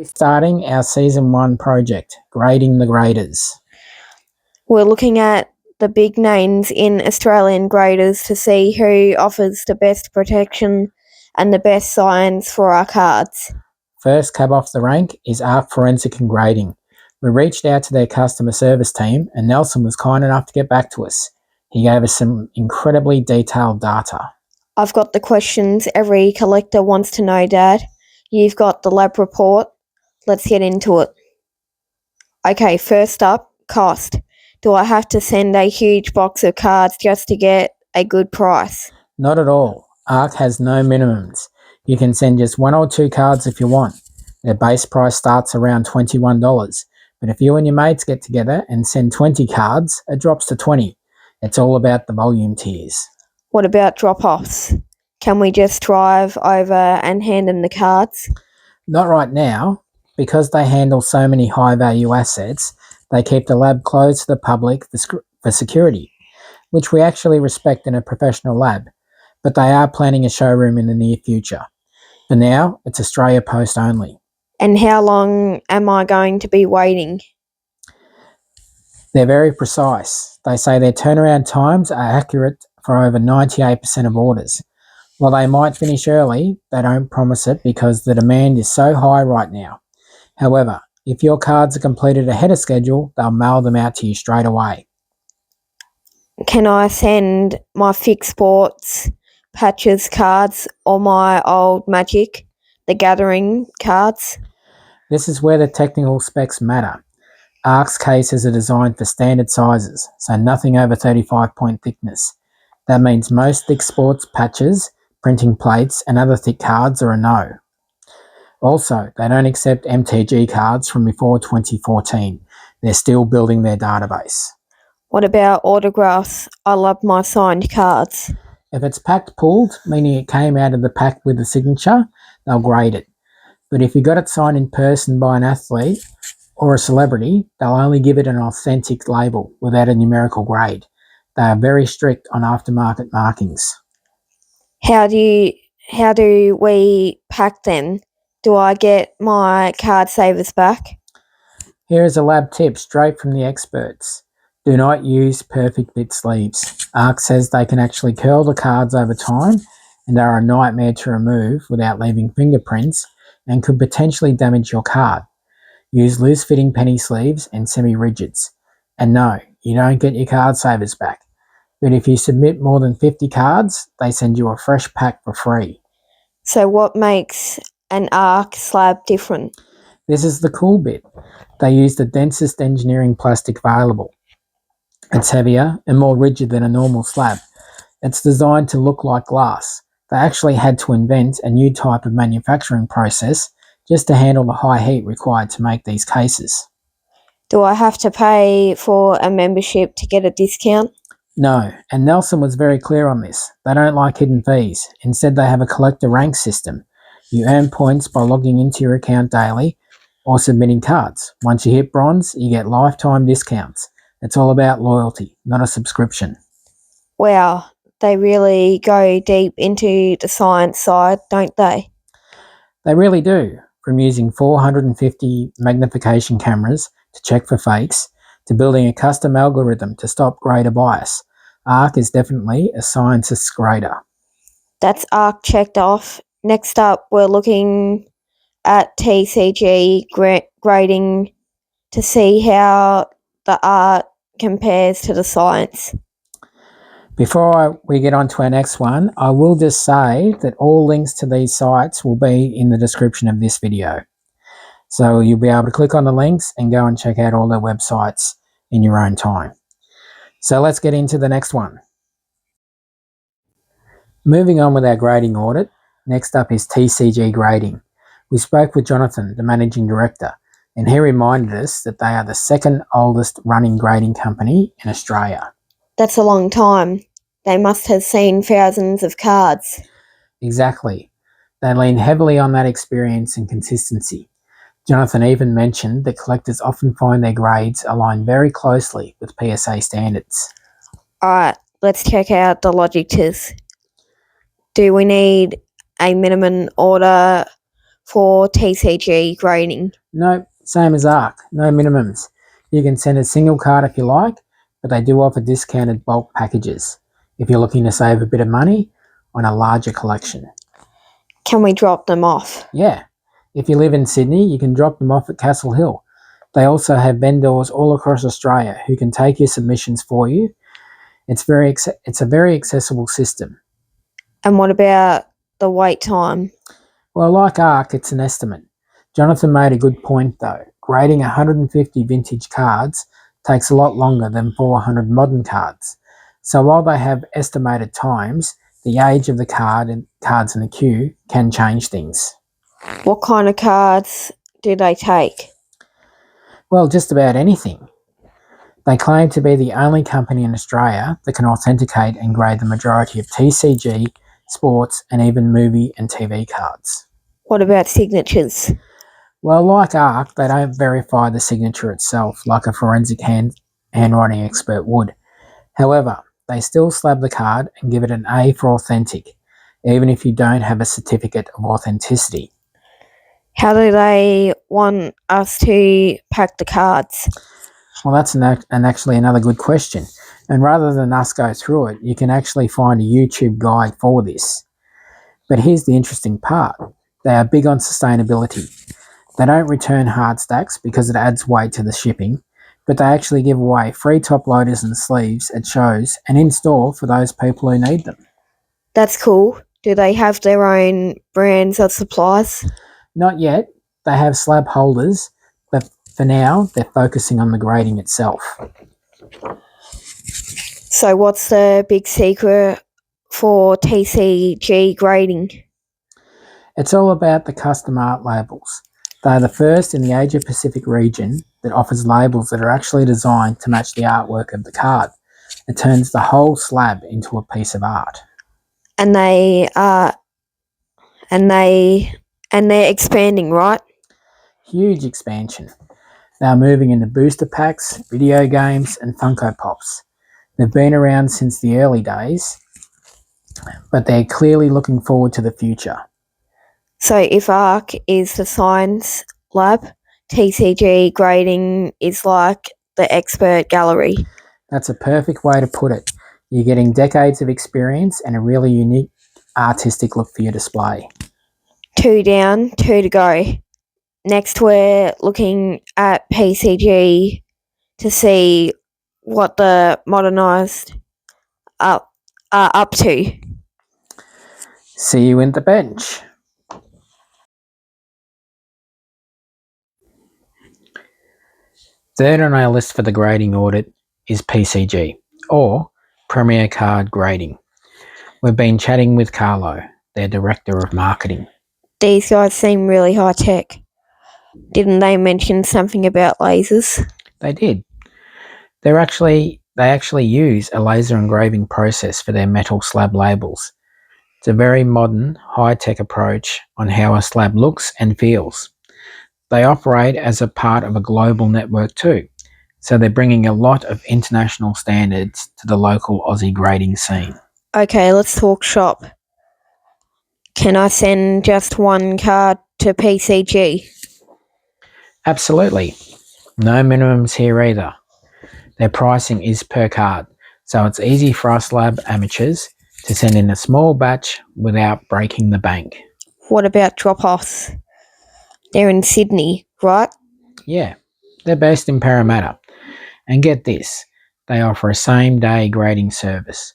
Starting our Season 1 project, Grading the Graders. We're looking at the big names in Australian graders to see who offers the best protection and the best science for our cards. First cab off the rank is Arc Forensic and Grading. We reached out to their customer service team and Nelson was kind enough to get back to us. He gave us some incredibly detailed data. I've got the questions every collector wants to know, Dad. You've got the lab report. Let's get into it. Okay, first up, cost. Do I have to send a huge box of cards just to get a good price? Not at all. Arc has no minimums. You can send just 1 or 2 cards if you want. Their base price starts around $21. But if you and your mates get together and send 20 cards, it drops to $20. It's all about the volume tiers. What about drop-offs? Can we just drive over and hand them the cards? Not right now. Because they handle so many high-value assets, they keep the lab closed to the public for security, which we actually respect in a professional lab, but they are planning a showroom in the near future. For now, it's Australia Post only. And how long am I going to be waiting? They're very precise. They say their turnaround times are accurate for over 98% of orders. While they might finish early, they don't promise it because the demand is so high right now. However, if your cards are completed ahead of schedule, they'll mail them out to you straight away. Can I send my Fix Sports Patches cards or my old Magic, the Gathering cards? This is where the technical specs matter. Arc's cases are designed for standard sizes, so nothing over 35-point thickness. That means most thick sports patches, printing plates, and other thick cards are a no. Also, they don't accept MTG cards from before 2014. They're still building their database. What about autographs? I love my signed cards. If it's packed pulled, meaning it came out of the pack with a signature, they'll grade it. But if you got it signed in person by an athlete or a celebrity, they'll only give it an authentic label without a numerical grade. They are very strict on aftermarket markings. How do we pack them? Do I get my card savers back? Here is a lab tip straight from the experts. Do not use perfect bit sleeves. Arc says they can actually curl the cards over time and are a nightmare to remove without leaving fingerprints and could potentially damage your card. Use loose-fitting penny sleeves and semi-rigids. And no, you don't get your card savers back. But if you submit more than 50 cards, they send you a fresh pack for free. So what makes an Arc slab different? This is the cool bit. They use the densest engineering plastic available. It's heavier and more rigid than a normal slab. It's designed to look like glass. They actually had to invent a new type of manufacturing process just to handle the high heat required to make these cases. Do I have to pay for a membership to get a discount? No, and Nelson was very clear on this. They don't like hidden fees. Instead, they have a collector rank system. You earn points by logging into your account daily or submitting cards. Once you hit bronze, you get lifetime discounts. It's all about loyalty, not a subscription. Wow, they really go deep into the science side, don't they? They really do, from using 450 magnification cameras to check for fakes, to building a custom algorithm to stop grader bias. Arc is definitely a scientist's grader. That's Arc checked off. Next up, we're looking at TCG grading to see how the art compares to the science. Before we get on to our next one, I will just say that all links to these sites will be in the description of this video. So you'll be able to click on the links and go and check out all their websites in your own time. So let's get into the next one. Moving on with our grading audit, next up is TCG Grading. We spoke with Jonathan, the managing director, and he reminded us that they are the second oldest running grading company in Australia. That's a long time. They must have seen thousands of cards. Exactly. They lean heavily on that experience and consistency. Jonathan even mentioned that collectors often find their grades align very closely with PSA standards. Alright, let's check out the logic test. Do we need a minimum order for TCG grading? Nope, same as ARC, no minimums. You can send a single card if you like, but they do offer discounted bulk packages if you're looking to save a bit of money on a larger collection. Can we drop them off? Yeah, if you live in Sydney, you can drop them off at Castle Hill. They also have vendors all across Australia who can take your submissions for you. It's a very accessible system. And what about the wait time? Well, like ARC, it's an estimate. Jonathan made a good point though. Grading 150 vintage cards takes a lot longer than 400 modern cards. So while they have estimated times, the age of the cards in the queue can change things. What kind of cards do they take? Well, just about anything. They claim to be the only company in Australia that can authenticate and grade the majority of TCG, sports, and even movie and TV cards. What about signatures? Well, like ARC, they don't verify the signature itself like a forensic handwriting expert would. However, they still slab the card and give it an A for authentic, even if you don't have a certificate of authenticity. How do they want us to pack the cards? Well, that's actually another good question. And rather than us go through it, you can actually find a YouTube guide for this. But here's the interesting part. They are big on sustainability. They don't return hard stacks because it adds weight to the shipping, but they actually give away free top loaders and sleeves at shows and in store for those people who need them. That's cool. Do they have their own brands of supplies? Not yet. They have slab holders, but for now, they're focusing on the grading itself. So what's the big secret for TCG grading? It's all about the custom art labels. They're the first in the Asia Pacific region that offers labels that are actually designed to match the artwork of the card. It turns the whole slab into a piece of art. And they're expanding, right? Huge expansion. They are moving into booster packs, video games, and Funko Pops. They've been around since the early days, but they're clearly looking forward to the future. So if ARC is the science lab, TCG grading is like the expert gallery. That's a perfect way to put it. You're getting decades of experience and a really unique artistic look for your display. 2 down, 2 to go. Next, we're looking at PCG to see what the modernised are up to. See you in the bench. Third on our list for the grading audit is PCG, or Premier Card Grading. We've been chatting with Carlo, their Director of Marketing. These guys seem really high tech. Didn't they mention something about lasers? They did. They actually use a laser engraving process for their metal slab labels. It's a very modern, high-tech approach on how a slab looks and feels. They operate as a part of a global network too, so they're bringing a lot of international standards to the local Aussie grading scene. Okay, let's talk shop. Can I send just one card to PCG? Absolutely. No minimums here either. Their pricing is per card, so it's easy for us lab amateurs to send in a small batch without breaking the bank. What about drop-offs? They're in Sydney, right? Yeah, they're based in Parramatta. And get this, they offer a same-day grading service.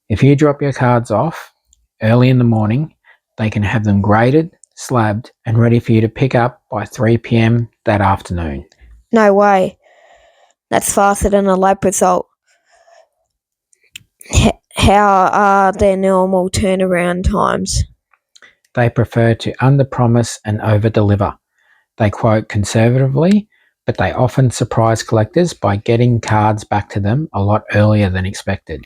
If you drop your cards off early in the morning, they can have them graded, slabbed, and ready for you to pick up by 3 p.m. that afternoon. No way. That's faster than a lab result. How are their normal turnaround times? They prefer to under-promise and over-deliver. They quote conservatively, but they often surprise collectors by getting cards back to them a lot earlier than expected.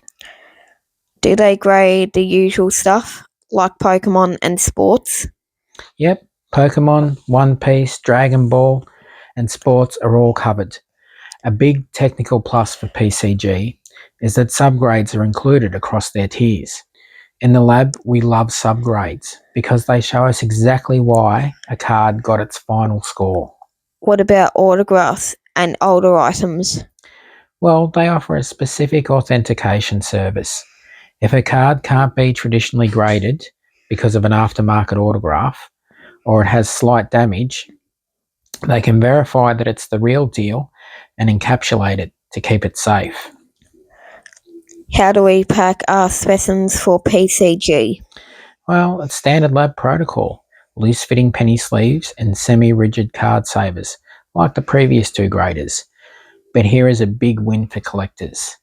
Do they grade the usual stuff, like Pokemon and sports? Yep, Pokemon, One Piece, Dragon Ball, and sports are all covered. A big technical plus for PCG is that subgrades are included across their tiers. In the lab, we love subgrades because they show us exactly why a card got its final score. What about autographs and older items? Well, they offer a specific authentication service. If a card can't be traditionally graded because of an aftermarket autograph, or it has slight damage, they can verify that it's the real deal and encapsulate it to keep it safe. How do we pack our specimens for PCG? Well, it's standard lab protocol. Loose-fitting penny sleeves and semi-rigid card savers, like the previous two graders. But here is a big win for collectors.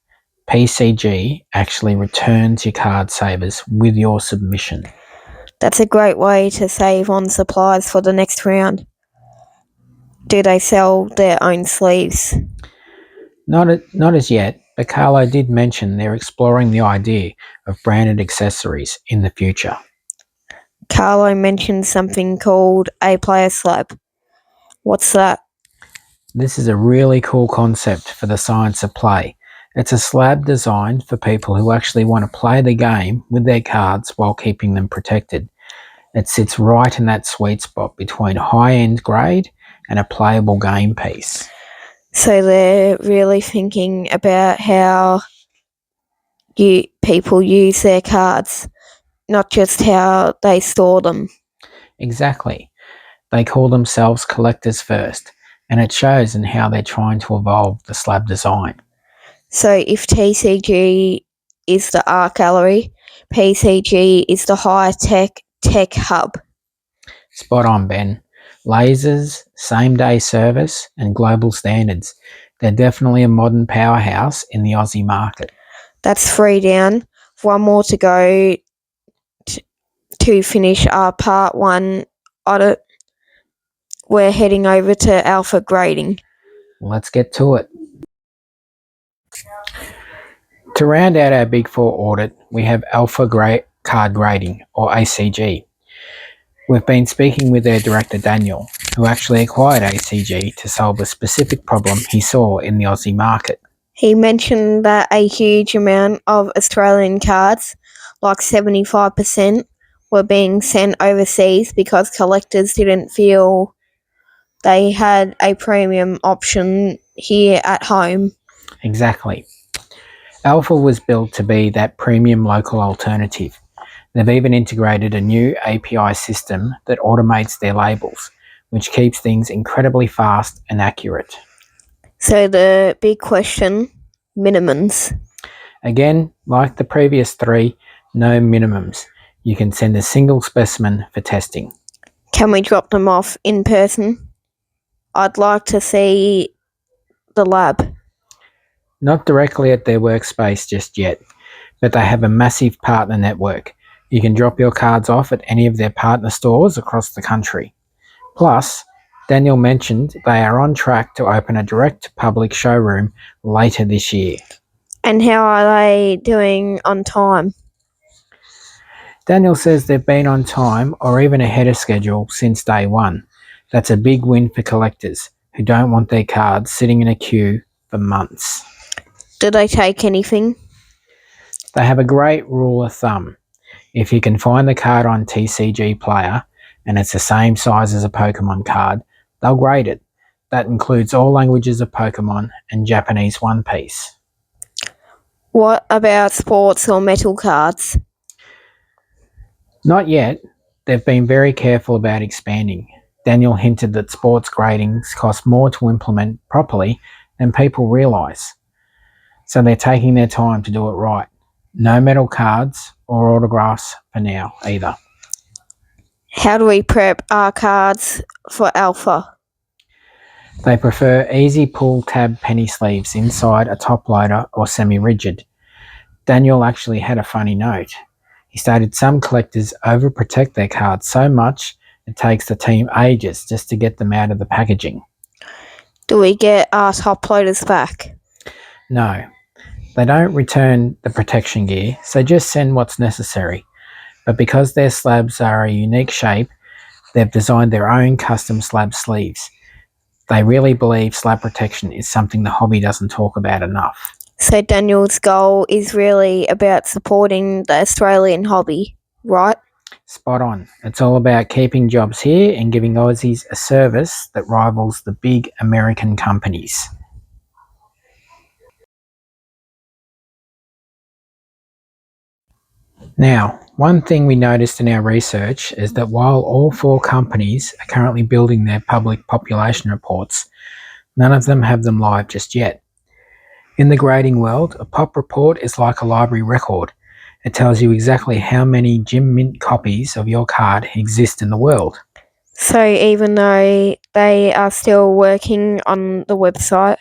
PCG actually returns your card savers with your submission. That's a great way to save on supplies for the next round. Do they sell their own sleeves? Not as yet, but Carlo did mention they're exploring the idea of branded accessories in the future. Carlo mentioned something called a player slab. What's that? This is a really cool concept for the science of play. It's a slab designed for people who actually want to play the game with their cards while keeping them protected. It sits right in that sweet spot between high-end grade and a playable game piece. So they're really thinking about how people use their cards, not just how they store them. Exactly. They call themselves collectors first, and it shows in how they're trying to evolve the slab design. So if TCG is the art gallery, PCG is the high-tech tech hub. Spot on, Ben. Lasers, same-day service, and global standards. They're definitely a modern powerhouse in the Aussie market. That's 3 down. One more to go to finish our part 1 audit. We're heading over to alpha grading. Let's get to it. To round out our Big Four audit, we have Alpha Card Grading, or ACG. We've been speaking with their director Daniel, who actually acquired ACG to solve a specific problem he saw in the Aussie market. He mentioned that a huge amount of Australian cards, like 75%, were being sent overseas because collectors didn't feel they had a premium option here at home. Exactly. Alpha was built to be that premium local alternative. They've even integrated a new API system that automates their labels, which keeps things incredibly fast and accurate. So the big question, minimums. Again, like the previous three, no minimums. You can send a single specimen for testing. Can we drop them off in person? I'd like to see the lab. Not directly at their workspace just yet, but they have a massive partner network. You can drop your cards off at any of their partner stores across the country. Plus, Daniel mentioned they are on track to open a direct public showroom later this year. And how are they doing on time? Daniel says they've been on time or even ahead of schedule since day one. That's a big win for collectors who don't want their cards sitting in a queue for months. Do they take anything? They have a great rule of thumb. If you can find the card on TCG Player and it's the same size as a Pokemon card, they'll grade it. That includes all languages of Pokemon and Japanese One Piece. What about sports or metal cards? Not yet. They've been very careful about expanding. Daniel hinted that sports gradings cost more to implement properly than people realise. So they're taking their time to do it right. No metal cards or autographs for now either. How do we prep our cards for alpha? They prefer easy pull tab penny sleeves inside a top loader or semi-rigid. Daniel actually had a funny note. He stated some collectors overprotect their cards so much it takes the team ages just to get them out of the packaging. Do we get our top loaders back? No, they don't return the protection gear, so just send what's necessary. But because their slabs are a unique shape, they've designed their own custom slab sleeves. They really believe slab protection is something the hobby doesn't talk about enough. So Daniel's goal is really about supporting the Australian hobby, right? Spot on. It's all about keeping jobs here and giving Aussies a service that rivals the big American companies. Now, one thing we noticed in our research is that while all 4 companies are currently building their public population reports, none of them have them live just yet. In the grading world, a pop report is like a library record. It tells you exactly how many Jim Mint copies of your card exist in the world. So even though they are still working on the website,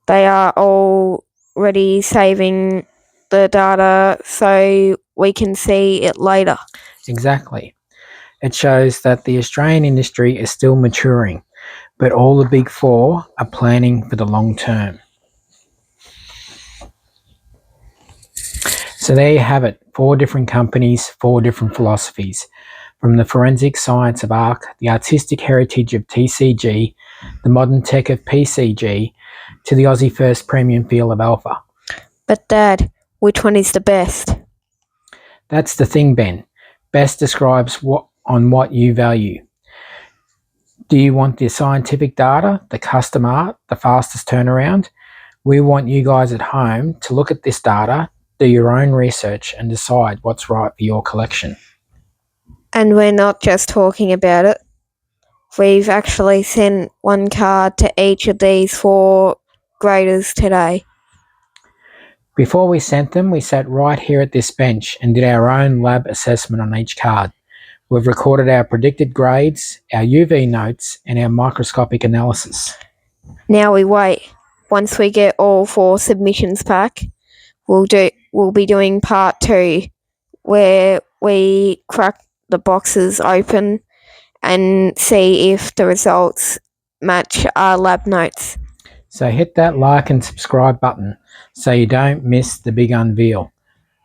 they are already saving the data so we can see it later. Exactly. It shows that the Australian industry is still maturing, but all the big 4 are planning for the long term. So there you have it, 4 different companies, 4 different philosophies. From the forensic science of ARC, the artistic heritage of TCG, the modern tech of PCG, to the Aussie first premium feel of Alpha. But Dad, which one is the best? That's the thing, Ben. Best describes what you value. Do you want the scientific data, the custom art, the fastest turnaround? We want you guys at home to look at this data, do your own research, and decide what's right for your collection. And we're not just talking about it. We've actually sent one card to each of these 4 graders today. Before we sent them, we sat right here at this bench and did our own lab assessment on each card. We've recorded our predicted grades, our UV notes, and our microscopic analysis. Now we wait. Once we get all 4 submissions back, we'll be doing part 2, where we crack the boxes open and see if the results match our lab notes. So hit that like and subscribe button so you don't miss the big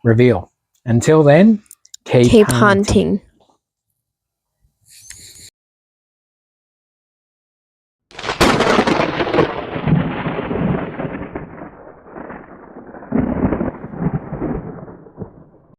reveal. Until then, keep hunting.